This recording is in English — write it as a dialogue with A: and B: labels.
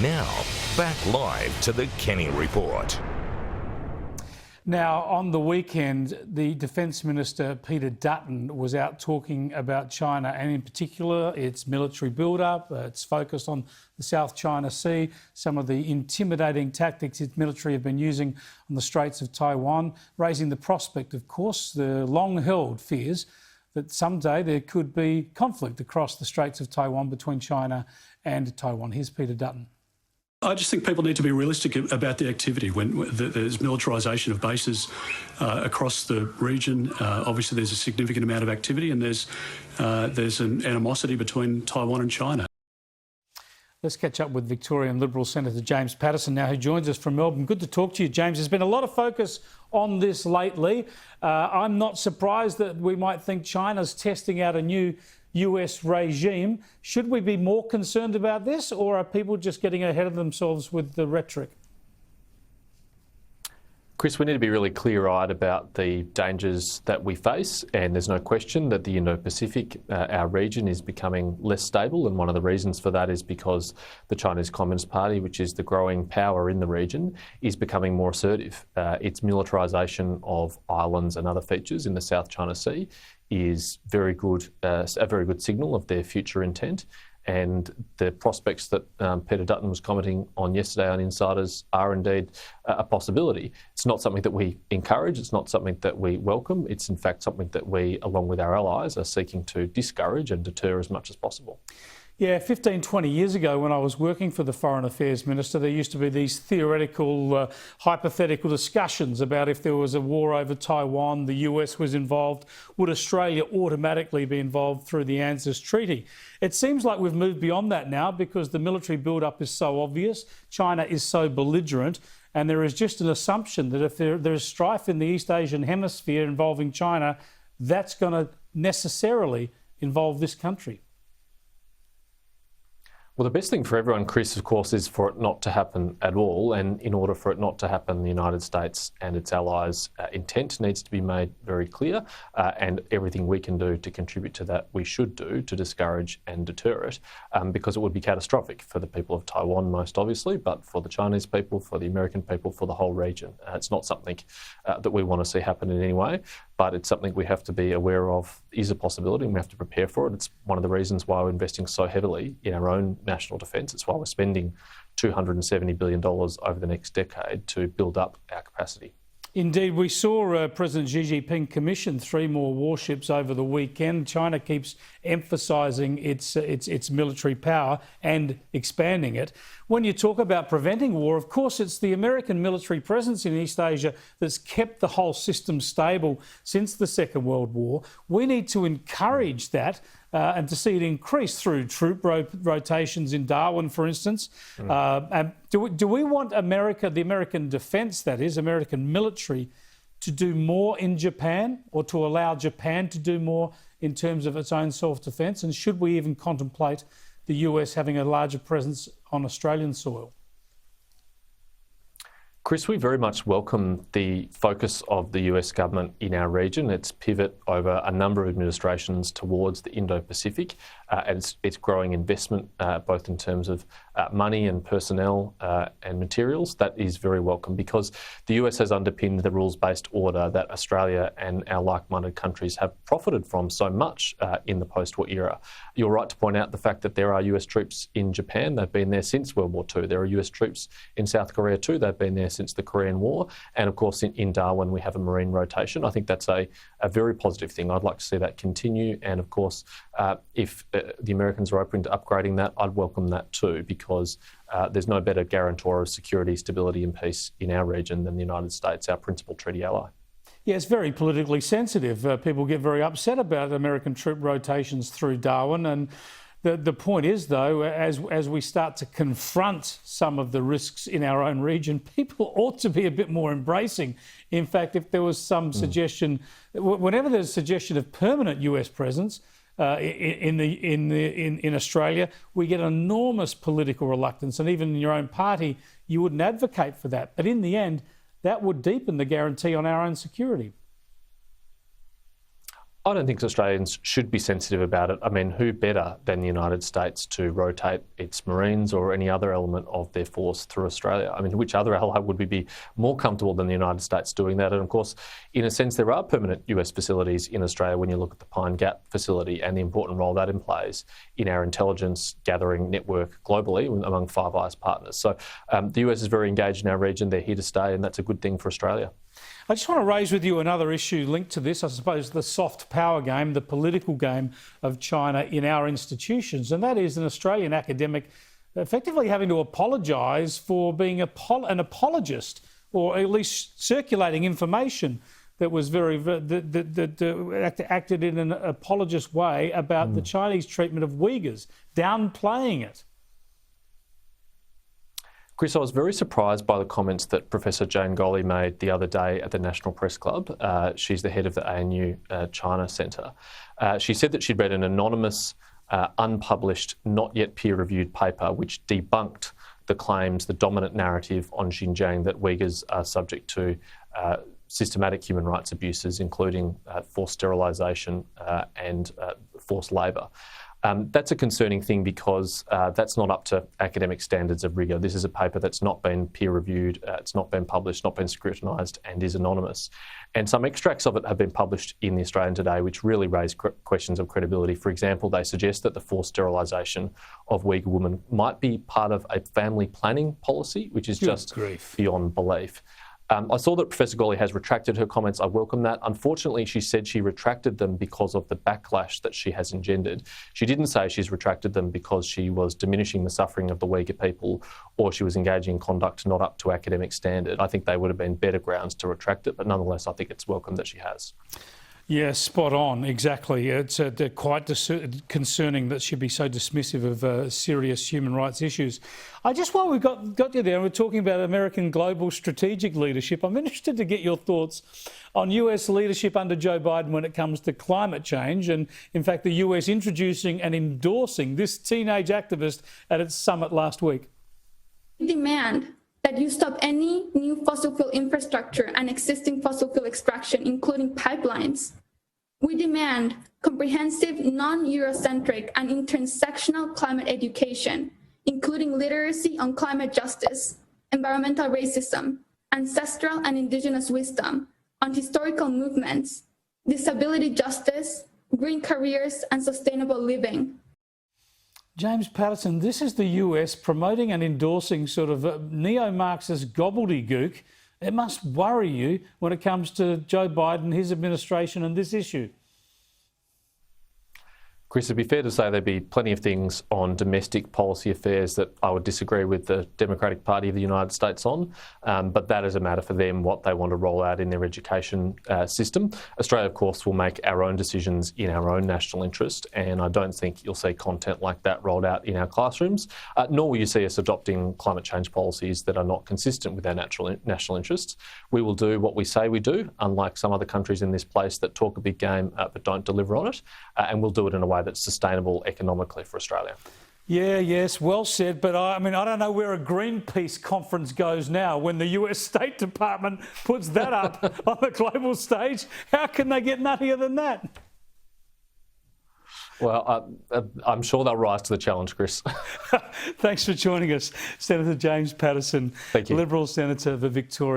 A: Now, back live to the Kenny Report.
B: Now, on the weekend, the Defence Minister, Peter Dutton, was out talking about China and in particular its military build-up. It's focused on the South China Sea, some of the intimidating tactics its military have been using on the Straits of Taiwan, raising the prospect, of course, the long-held fears that someday there could be conflict across the Straits of Taiwan between China and Taiwan. Here's Peter Dutton.
C: I just think people need to be realistic about the activity. When there's militarisation of bases across the region, obviously there's a significant amount of activity, and there's an animosity between Taiwan and China.
B: Let's catch up with Victorian Liberal Senator James Paterson now, who joins us from Melbourne. Good to talk to you, James. There's been a lot of focus on this lately. I'm not surprised that we might think China's testing out a new US regime. Should we be more concerned about this, or are people just getting ahead of themselves with the rhetoric?
D: Chris, we need to be really clear-eyed about the dangers that we face, and there's no question that the Indo-Pacific, our region, is becoming less stable, and one of the reasons for that is because the Chinese Communist Party, which is the growing power in the region, is becoming more assertive. Its militarisation of islands and other features in the South China Sea is very good, a very good signal of their future intent. And the prospects that Peter Dutton was commenting on yesterday on Insiders are indeed a possibility. It's not something that we encourage, it's not something that we welcome, it's in fact something that we, along with our allies, are seeking to discourage and deter as much as possible.
B: Yeah, 15, 20 years ago when I was working for the Foreign Affairs Minister, there used to be these theoretical, hypothetical discussions about if there was a war over Taiwan, the US was involved, would Australia automatically be involved through the AUST Treaty? It seems like we've moved beyond that now because the military build-up is so obvious, China is so belligerent, and there is just an assumption that if there is strife in the East Asian hemisphere involving China, that's going to necessarily involve this country.
D: Well, the best thing for everyone, Chris, of course, is for it not to happen at all. And in order for it not to happen, the United States and its allies' intent needs to be made very clear. And everything we can do to contribute to that, we should do to discourage and deter it, because it would be catastrophic for the people of Taiwan, most obviously, but for the Chinese people, for the American people, for the whole region. It's not something that we want to see happen in any way, but it's something we have to be aware of is a possibility, and we have to prepare for it. It's one of the reasons why we're investing so heavily in our own national defence. It's why we're spending $270 billion over the next decade to build up our capacity.
B: Indeed, we saw President Xi Jinping commission 3 more warships over the weekend. China keeps emphasising its military power and expanding it. When you talk about preventing war, of course, it's the American military presence in East Asia that's kept the whole system stable since the Second World War. We need to encourage that and to see it increase through troop rotations in Darwin, for instance. And do we want America, the American defence, that is, American military, to do more in Japan, or to allow Japan to do more in terms of its own self-defence? And should we even contemplate the US having a larger presence on Australian soil?
D: Chris, we very much welcome the focus of the US government in our region, its pivot over a number of administrations towards the Indo-Pacific, and its growing investment, both in terms of money and personnel and materials. That is very welcome, because the US has underpinned the rules-based order that Australia and our like-minded countries have profited from so much in the post-war era. You're right to point out the fact that there are US troops in Japan. They've been there since World War II. There are US troops in South Korea too. They've been there since the Korean War. And of course, in Darwin, we have a marine rotation. I think that's a very positive thing. I'd like to see that continue. And of course, if the Americans are open to upgrading that, I'd welcome that too, because there's no better guarantor of security, stability and peace in our region than the United States, our principal treaty ally.
B: Yeah, it's very politically sensitive. People get very upset about American troop rotations through Darwin. And the point is, though, as we start to confront some of the risks in our own region, people ought to be a bit more embracing. In fact, if there was some suggestion, whenever there's a suggestion of permanent US presence in Australia, we get enormous political reluctance. And even in your own party, you wouldn't advocate for that. But in the end, that would deepen the guarantee on our own security.
D: I don't think Australians should be sensitive about it. I mean, who better than the United States to rotate its Marines or any other element of their force through Australia? I mean, which other ally would we be more comfortable than the United States doing that? And of course, in a sense, there are permanent US facilities in Australia when you look at the Pine Gap facility and the important role that plays in our intelligence gathering network globally among Five Eyes partners. So the US is very engaged in our region. They're here to stay, and that's a good thing for Australia.
B: I just want to raise with you another issue linked to this, I suppose, the soft power game, the political game of China in our institutions, and that is an Australian academic effectively having to apologise for being an apologist, or at least circulating information that was acted in an apologist way about the Chinese treatment of Uyghurs, downplaying it.
D: Chris, I was very surprised by the comments that Professor Jane Golley made the other day at the National Press Club. She's the head of the ANU China Centre. She said that she'd read an anonymous, unpublished, not yet peer-reviewed paper which debunked the claims, the dominant narrative on Xinjiang that Uyghurs are subject to systematic human rights abuses, including forced sterilisation and forced labour. That's a concerning thing because that's not up to academic standards of rigour. This is a paper that's not been peer-reviewed, it's not been published, not been scrutinised, and is anonymous. And some extracts of it have been published in The Australian today, which really raise questions of credibility. For example, they suggest that the forced sterilisation of Uyghur women might be part of a family planning policy, which is just beyond belief. I saw that Professor Golley has retracted her comments. I welcome that. Unfortunately, she said she retracted them because of the backlash that she has engendered. She didn't say she's retracted them because she was diminishing the suffering of the Uyghur people or she was engaging in conduct not up to academic standard. I think they would have been better grounds to retract it, but nonetheless, I think it's welcome that she has.
B: Yeah, spot on, exactly. It's quite concerning that she'd be so dismissive of serious human rights issues. While we've got you there and we're talking about American global strategic leadership, I'm interested to get your thoughts on US leadership under Joe Biden when it comes to climate change and, in fact, the US introducing and endorsing this teenage activist at its summit last week.
E: Demand that you stop any new fossil fuel infrastructure and existing fossil fuel extraction, including pipelines. We demand comprehensive, non-Eurocentric and intersectional climate education, including literacy on climate justice, environmental racism, ancestral and indigenous wisdom, on historical movements, disability justice, green careers, and sustainable living.
B: James Paterson, this is the US promoting and endorsing sort of neo-Marxist gobbledygook. It must worry you when it comes to Joe Biden, his administration and this issue.
D: Chris, it'd be fair to say there'd be plenty of things on domestic policy affairs that I would disagree with the Democratic Party of the United States on, but that is a matter for them, what they want to roll out in their education system. Australia, of course, will make our own decisions in our own national interest, and I don't think you'll see content like that rolled out in our classrooms, nor will you see us adopting climate change policies that are not consistent with our national interests. We will do what we say we do, unlike some other countries in this place that talk a big game but don't deliver on it, and we'll do it in a way that's sustainable economically for Australia.
B: Yeah, yes, well said. But I mean, I don't know where a Greenpeace conference goes now when the US State Department puts that up on the global stage. How can they get nuttier than that?
D: Well, I'm sure they'll rise to the challenge, Chris.
B: Thanks for joining us, Senator James Paterson,
D: Thank you.
B: Liberal Senator for Victoria.